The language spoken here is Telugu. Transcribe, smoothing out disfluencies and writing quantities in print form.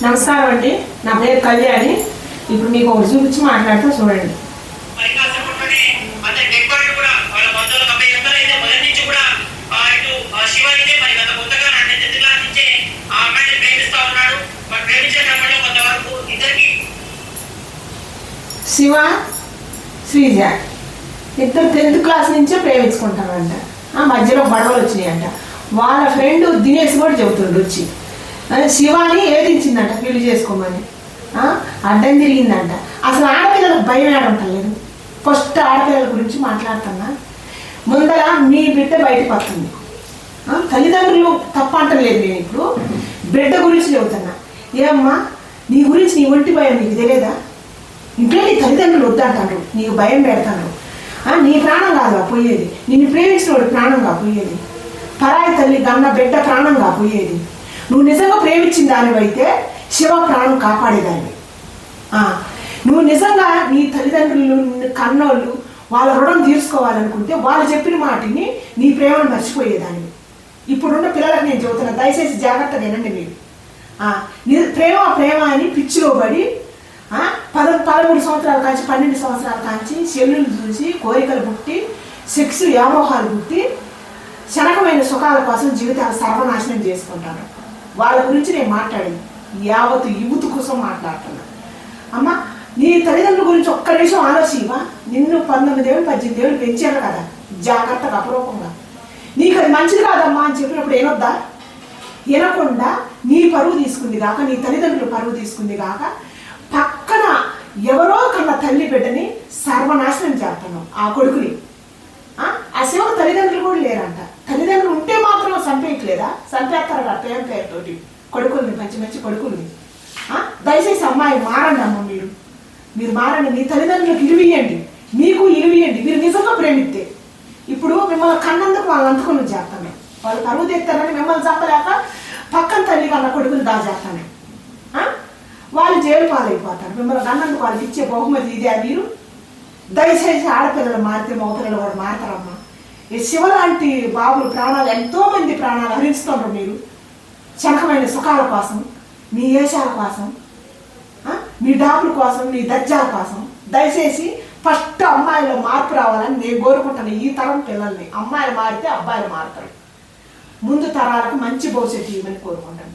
నమస్కారం అండి, నా పేరు కళ్యాణి. ఇప్పుడు మీకు ఒకటి చూపించి మాట్లాడుతూ చూడండి. శివ శ్రీజ ఇద్దరు 10th క్లాస్ నుంచే ప్రేమించుకుంటారంట. ఆ మధ్యలో గొడవలు వచ్చినాయంట. వాళ్ళ ఫ్రెండ్ దినేష్ కూడా చెబుతుండ్రు వచ్చి శివాని ఏదించిందంట పెళ్లి చేసుకోమని. అడ్డం తిరిగిందంట. అసలు ఆడపిల్లలకు భయం ఆడుంటలేదు. ఫస్ట్ ఆడపిల్లల గురించి మాట్లాడుతున్నా. ముందర మీ బిడ్డ బయటకు వస్తుంది. తల్లిదండ్రులు తప్ప అంటలేదు. నేను ఇప్పుడు బిడ్డ గురించి చెబుతున్నా. ఏమ్మా నీ గురించి నీ ఒంటి భయం నీకు తెలియదా? ఇంట్లో నీ తల్లిదండ్రులు వద్దంటారు, నీకు భయం పెడతాను. నీ ప్రాణం కాదుగా పోయేది, నిన్ను ప్రేమించిన వాడు ప్రాణంగా పోయేది. పరాయి తల్లి గన్న బిడ్డ ప్రాణంగా పోయేది. నువ్వు నిజంగా ప్రేమించిన దానివైతే శివ ప్రాణం కాపాడేదాన్ని. నువ్వు నిజంగా నీ తల్లిదండ్రులు కన్నోళ్ళు వాళ్ళ రుణం తీర్చుకోవాలనుకుంటే వాళ్ళు చెప్పిన మాటిని నీ ప్రేమను మర్చిపోయేదాన్ని. ఇప్పుడున్న పిల్లలకు నేను చెబుతున్నా, దయచేసి జాగ్రత్తగా వినండి. మీరు ప్రేమ అని పిచ్చిలో పడి 13 సంవత్సరాల కాంచి 12 సంవత్సరాల కాంచి చెల్లులు చూసి కోరికలు పుట్టి సెక్స్ వ్యామోహాలు పుట్టి క్షణకమైన సుఖాల కోసం జీవితాలు సర్వనాశనం చేసుకుంటాను. వాళ్ళ గురించి నేను మాట్లాడింది యావత్ యువత కోసం మాట్లాడుతున్నా. అమ్మ నీ తల్లిదండ్రుల గురించి ఒక్క నిమిషం ఆలోచివా. నిన్ను 19 ఏళ్ళు 18 ఏళ్ళు పెంచాను కదా జాగ్రత్తగా అపరూపంగా. నీకు అది మంచిది కాదమ్మా అని చెప్పినప్పుడు ఏనొద్దా? వినకుండా నీ పరువు తీసుకుంది కాక, నీ తల్లిదండ్రులు పరువు తీసుకుంది కాక, పక్కన ఎవరో కన్నా తల్లి బిడ్డని సర్వనాశనం చేస్తున్నావు ఆ కొడుకుని. ఆ శివకు తల్లిదండ్రులు కూడా లేరంట. తల్లిదండ్రులు ఉంటే మాత్రం చంపేయట్లేదా? చంపేస్తారు కదా పేరుతోటి కొడుకుల్ని, మంచి మంచి కొడుకుల్ని. దయచేసి అమ్మాయి మారండి. అమ్మ మీరు మారండి. మీ తల్లిదండ్రులకు ఇలువియండి, మీకు ఇలువియండి. మీరు నిజంగా ప్రేమిస్తే ఇప్పుడు మిమ్మల్ని కన్నందుకు వాళ్ళు అందుకుని చేస్తాను. వాళ్ళు పరువు తెస్తారని మిమ్మల్ని చంపలేక పక్కన తల్లి కన్నా కొడుకుని దాచేస్తాను. వాళ్ళు జైలు పాలైపోతారు. మిమ్మల్ని కన్నందుకు వాళ్ళకి ఇచ్చే బహుమతి ఇదే. మీరు దయచేసి ఆడపిల్లలు మారితే మగపిల్లలు కూడా మారతారమ్మా. ఈ శివ లాంటి బాబులు ప్రాణాలు, ఎంతో మంది ప్రాణాలు హరిస్తున్నారు. మీరు క్షణకమైన సుఖాల కోసం, మీ ఏషాల కోసం, మీ డాపుల కోసం, మీ దర్జాల కోసం దయచేసి ఫస్ట్ అమ్మాయిలో మార్పు రావాలని నేను కోరుకుంటాను. ఈ తరం పిల్లల్ని అమ్మాయిలు మారితే అబ్బాయిలు మారుతారు. ముందు తరాలకు మంచి భవిష్యత్తు ఇవ్వమని కోరుకుంటాను.